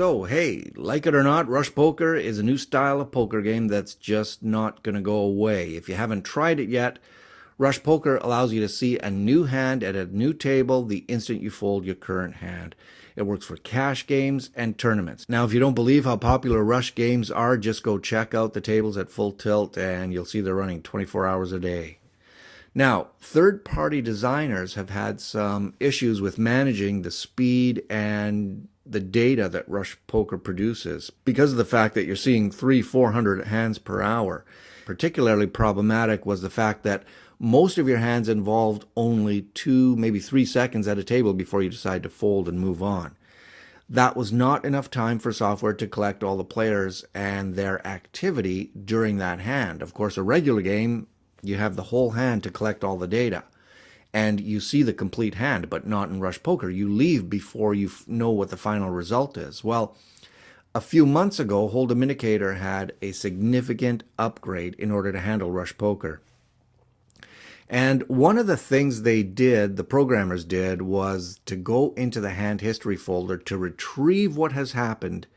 So, hey, like it or not, Rush Poker is a new style of poker game that's just not going to go away. If you haven't tried it yet, Rush Poker allows you to see a new hand at a new table the instant you fold your current hand. It works for cash games and tournaments. Now, if you don't believe how popular Rush games are, just go check out the tables at Full Tilt and you'll see they're running 24 hours a day. Now, third-party designers have had some issues with managing the speed and the data that Rush Poker produces because of the fact that you're seeing 400 hands per hour. Particularly problematic was the fact that most of your hands involved only 2, maybe 3 seconds at a table before you decide to fold and move on. That was not enough time for software to collect all the players and their activity during that hand. Of course, a regular game, you have the whole hand to collect all the data. And you see the complete hand, but not in Rush Poker. You leave before you know what the final result is. Well, a few months ago, Holdem Indicator had a significant upgrade in order to handle Rush Poker. And one of the things they did, the programmers did, was to go into the hand history folder to retrieve what has happened,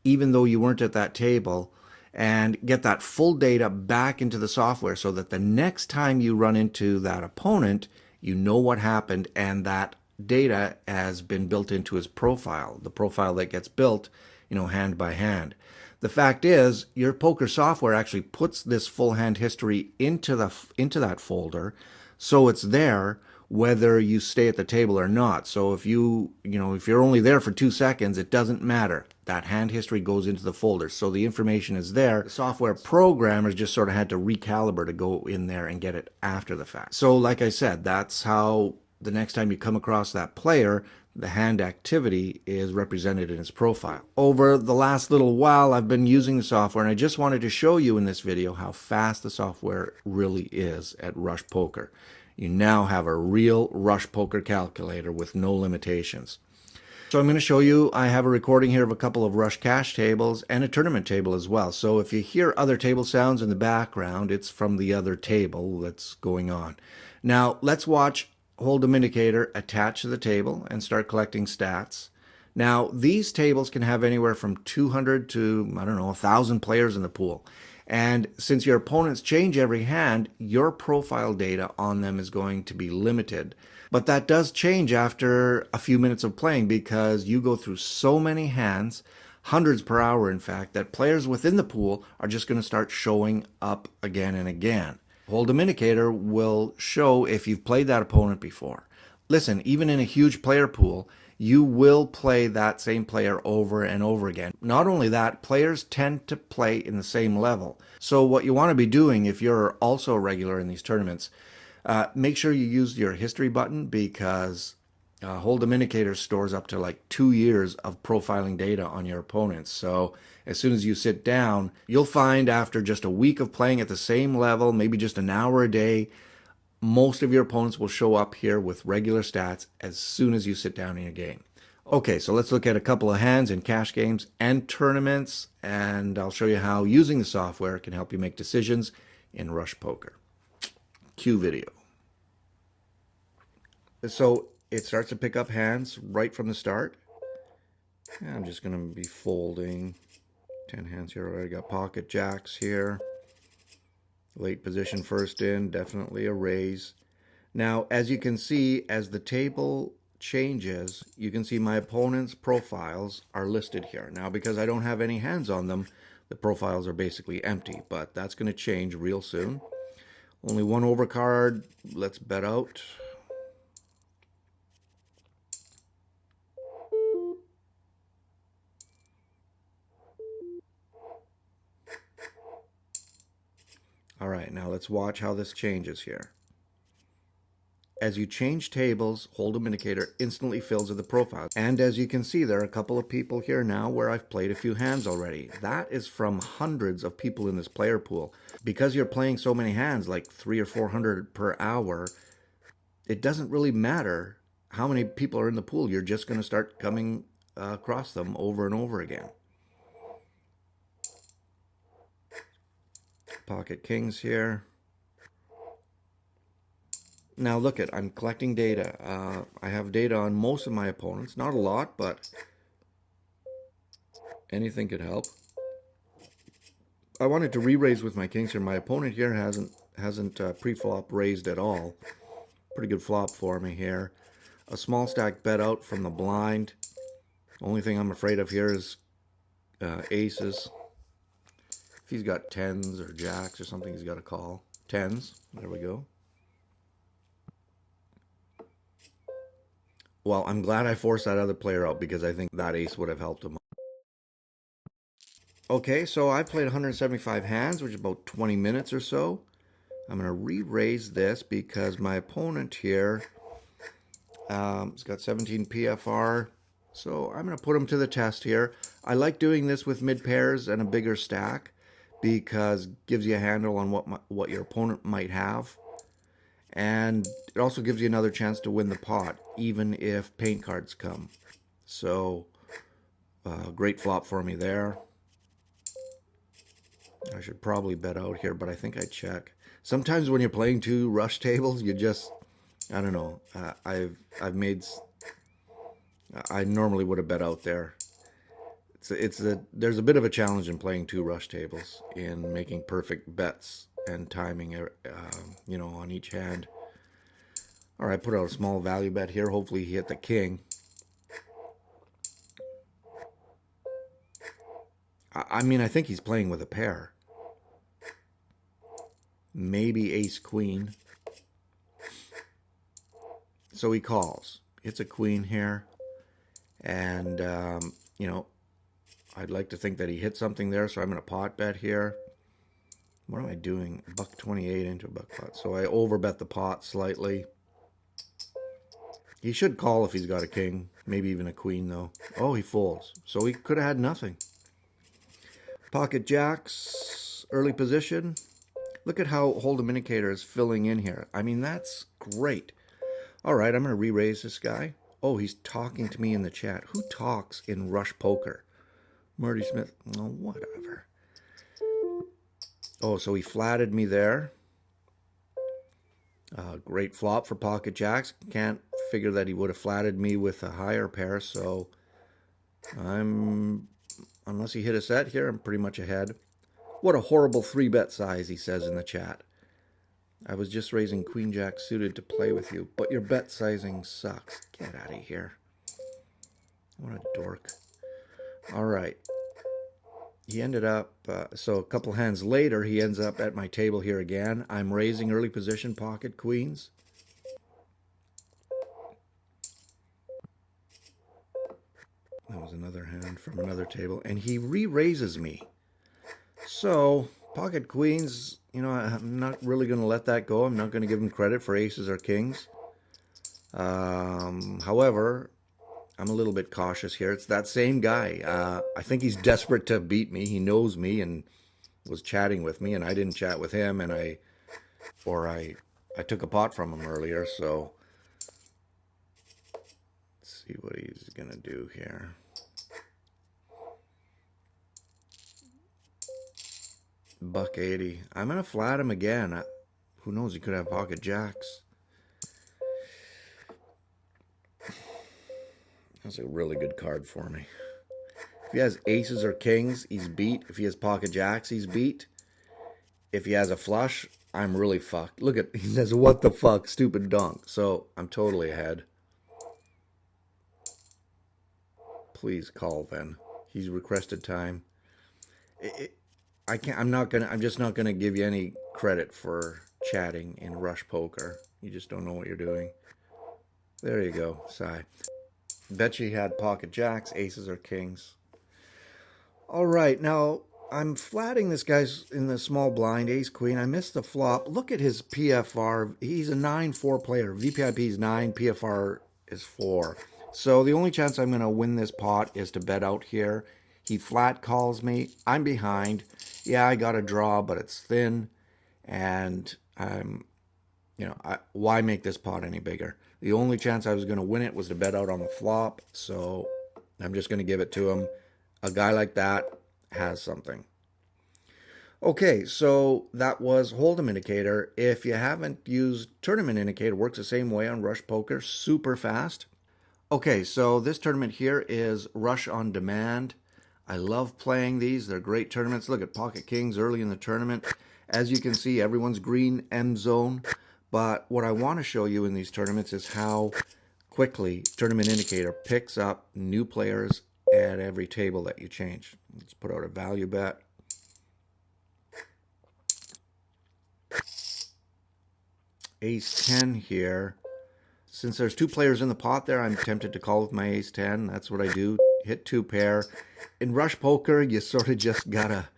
even though you weren't at that table, and get that full data back into the software so that the next time you run into that opponent, you know what happened and that data has been built into his profile, the profile that gets built, hand by hand. The fact is, your poker software actually puts this full hand history into that folder, so it's there whether you stay at the table or not. So if if you're only there for 2 seconds, it doesn't matter. That hand history goes into the folder. So the information is there. The software programmers just sort of had to recalibrate to go in there and get it after the fact. So like I said, that's how the next time you come across that player, the hand activity is represented in his profile. Over the last little while, I've been using the software, and I just wanted to show you in this video how fast the software really is at Rush Poker. You now have a real Rush Poker calculator with no limitations. So I'm going to show you, I have a recording here of a couple of Rush cash tables and a tournament table as well. So if you hear other table sounds in the background, it's from the other table that's going on. Now let's watch Holdem Indicator attach to the table and start collecting stats. Now these tables can have anywhere from 200 to, 1,000 players in the pool. And since your opponents change every hand, your profile data on them is going to be limited. But that does change after a few minutes of playing because you go through so many hands, hundreds per hour in fact, that players within the pool are just going to start showing up again and again. Holdem Indicator will show if you've played that opponent before. Listen, even in a huge player pool, you will play that same player over and over again. Not only that, players tend to play in the same level. So what you want to be doing if you're also a regular in these tournaments, make sure you use your history button because Holdem Indicator stores up to like 2 years of profiling data on your opponents. So as soon as you sit down, you'll find after just a week of playing at the same level, maybe just an hour a day, most of your opponents will show up here with regular stats as soon as you sit down in a game. Okay, so let's look at a couple of hands in cash games and tournaments, and I'll show you how using the software can help you make decisions in Rush Poker. Cue video. So it starts to pick up hands right from the start. I'm just going to be folding 10 hands here. I already got pocket jacks here. Late position first in, definitely a raise. Now, as you can see, as the table changes, you can see my opponent's profiles are listed here. Now, because I don't have any hands on them, the profiles are basically empty, but that's going to change real soon. Only one overcard. Let's bet out. All right, now let's watch how this changes here. As you change tables, Holdem Indicator instantly fills in the profile. And as you can see, there are a couple of people here now where I've played a few hands already. That is from hundreds of people in this player pool. Because you're playing so many hands, like 300 or 400 per hour, it doesn't really matter how many people are in the pool. You're just going to start coming across them over and over again. Pocket kings here. Now look at, I'm collecting data. I have data on most of my opponents. Not a lot, but Anything could help. I wanted to re-raise with my kings here. My opponent here hasn't pre-flop raised at all. Pretty good flop for me here. A small stack bet out from the blind. Only thing I'm afraid of here is aces. If he's got tens or jacks or something, he's got to call. Tens. There we go. Well, I'm glad I forced that other player out because I think that ace would have helped him. Okay, so I played 175 hands, which is about 20 minutes or so. I'm going to re-raise this because my opponent here has got 17 PFR. So I'm going to put him to the test here. I like doing this with mid pairs and a bigger stack because it gives you a handle on what your opponent might have. And it also gives you another chance to win the pot, even if paint cards come. So, great flop for me there. I should probably bet out here, but I think I check. Sometimes when you're playing two rush tables, you just, I don't know. I normally would have bet out there. There's a bit of a challenge in playing two rush tables in making perfect bets and timing, on each hand. All right, put out a small value bet here. Hopefully he hit the king. I mean, I think he's playing with a pair. Maybe ace queen. So he calls. It's a queen here. And, I'd like to think that he hit something there, so I'm going to pot bet here. What am I doing? $1.28 into a buck pot. So I overbet the pot slightly. He should call if he's got a king. Maybe even a queen, though. Oh, he folds. So he could have had nothing. Pocket jacks, early position. Look at how Holdem Indicator is filling in here. I mean, that's great. All right, I'm going to re-raise this guy. Oh, he's talking to me in the chat. Who talks in Rush Poker? Marty Smith. Oh, whatever. Oh, so he flatted me there. Great flop for pocket jacks. Can't figure that he would have flatted me with a higher pair, so unless he hit a set here, I'm pretty much ahead. What a horrible 3-bet size, he says in the chat. I was just raising queen jack suited to play with you, but your bet sizing sucks. Get out of here. What a dork. All right. He ended up, so a couple hands later, he ends up at my table here again. I'm raising early position pocket queens. That was another hand from another table. And he re-raises me. So, pocket queens, I'm not really going to let that go. I'm not going to give him credit for aces or kings. However, I'm a little bit cautious here. It's that same guy. I think he's desperate to beat me. He knows me and was chatting with me, and I didn't chat with him, and I took a pot from him earlier, so let's see what he's going to do here. $1.80. I'm going to flat him again. Who knows? He could have pocket jacks. That's a really good card for me. If he has aces or kings, he's beat. If he has pocket jacks, he's beat. If he has a flush, I'm really fucked. Look at, he says, what the fuck, stupid donk. So I'm totally ahead. Please call then. He's requested time. I'm just not gonna give you any credit for chatting in Rush Poker. You just don't know what you're doing. There you go, sigh. Bet you he had pocket jacks, aces, or kings. All right, now I'm flatting this guy's in the small blind, ace queen. I missed the flop. Look at his PFR. He's a 9-4 player. VPIP is 9, PFR is 4. So the only chance I'm going to win this pot is to bet out here. He flat calls me. I'm behind. Yeah, I got a draw, but it's thin. And why make this pot any bigger? The only chance I was going to win it was to bet out on the flop. So I'm just going to give it to him. A guy like that has something. Okay, so that was Holdem Indicator. If you haven't used Tournament Indicator, it works the same way on Rush Poker, super fast. Okay, so this tournament here is Rush on Demand. I love playing these. They're great tournaments. Look at Pocket Kings early in the tournament. As you can see, everyone's green M zone. But what I want to show you in these tournaments is how quickly Tournament Indicator picks up new players at every table that you change. Let's put out a value bet. Ace 10 here. Since there's two players in the pot there, I'm tempted to call with my ace 10. That's what I do. Hit two pair. In rush poker, you sort of just gotta,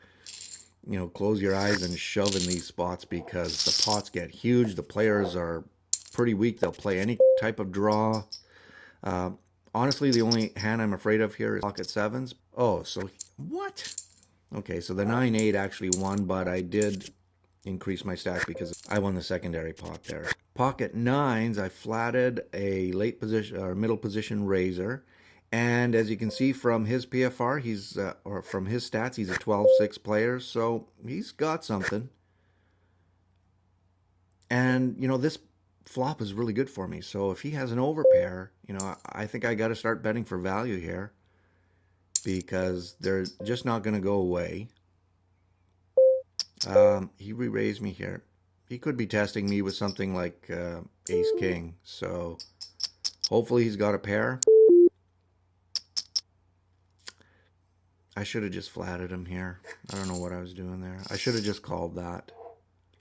close your eyes and shove in these spots because the pots get huge. The players are pretty weak. They'll play any type of draw. Honestly, the only hand I'm afraid of here is pocket sevens. Oh, so what? Okay, so the 9-8 actually won, but I did increase my stack because I won the secondary pot there. Pocket nines, I flatted a late position or middle position raiser, and as you can see from his PFR, he's or from his stats, he's a 12-6 player, so he's got something. And this flop is really good for me. So if he has an overpair, I think I got to start betting for value here because they're just not going to go away. He re-raised me here. He could be testing me with something like ace king. So hopefully he's got a pair. I should have just flatted him here. I don't know what I was doing there. I should have just called that.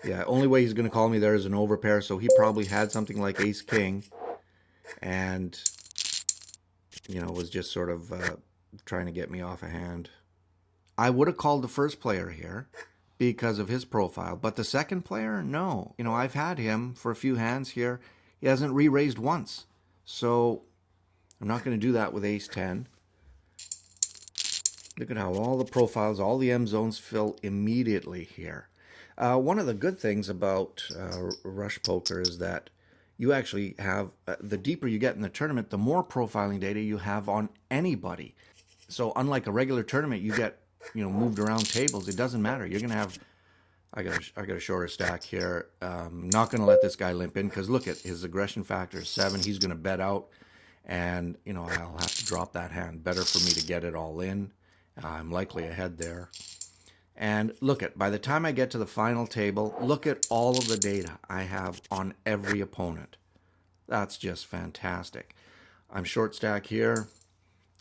Yeah, only way he's going to call me there is an overpair. So he probably had something like ace king and, was just sort of trying to get me off a hand. I would have called the first player here because of his profile, but the second player, no. I've had him for a few hands here. He hasn't re-raised once. So I'm not going to do that with ace 10. Look at how all the profiles, all the M zones fill immediately here. One of the good things about rush poker is that you actually have, the deeper you get in the tournament, the more profiling data you have on anybody. So unlike a regular tournament, you get moved around tables. It doesn't matter. You're gonna have. I got a shorter stack here. Not gonna let this guy limp in because look at his aggression factor is 7. He's gonna bet out, and I'll have to drop that hand. Better for me to get it all in. I'm likely ahead there. And look at, by the time I get to the final table, look at all of the data I have on every opponent. That's just fantastic. I'm short stack here.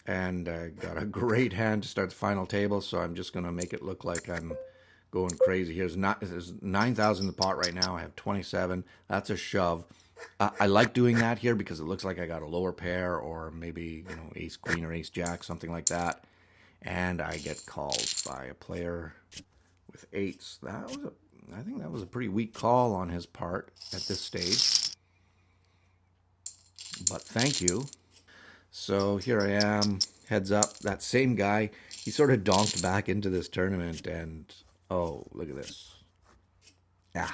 And I got a great hand to start the final table, so I'm just going to make it look like I'm going crazy. There's 9,000 in the pot right now. I have 27. That's a shove. I like doing that here because it looks like I got a lower pair or maybe, ace queen or ace jack, something like that. And I get called by a player with eights. I think that was a pretty weak call on his part at this stage. But thank you. So here I am, heads up, that same guy, he sort of donked back into this tournament and, oh, look at this. Yeah.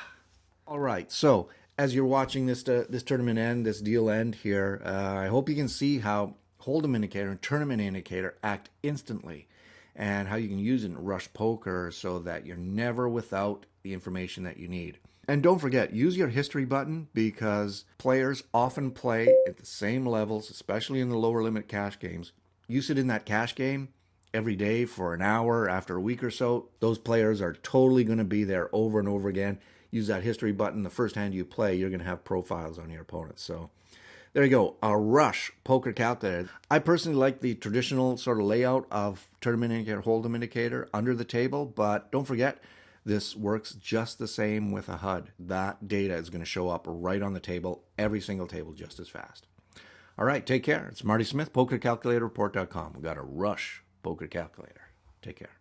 All right, so as you're watching this tournament end, this deal end here, I hope you can see how Holdem Indicator and Tournament Indicator act instantly and how you can use it in rush poker so that you're never without the information that you need. And don't forget, use your history button because players often play at the same levels, especially in the lower limit cash games. You sit in that cash game every day for an hour after a week or so. Those players are totally going to be there over and over again. Use that history button. The first hand you play, you're going to have profiles on your opponents. So there you go, a rush poker calculator. I personally like the traditional sort of layout of Tournament Indicator, Holdem Indicator under the table, but don't forget, this works just the same with a HUD. That data is going to show up right on the table, every single table, just as fast. All right, take care. It's Marty Smith, PokerCalculatorReport.com. We got a rush poker calculator. Take care.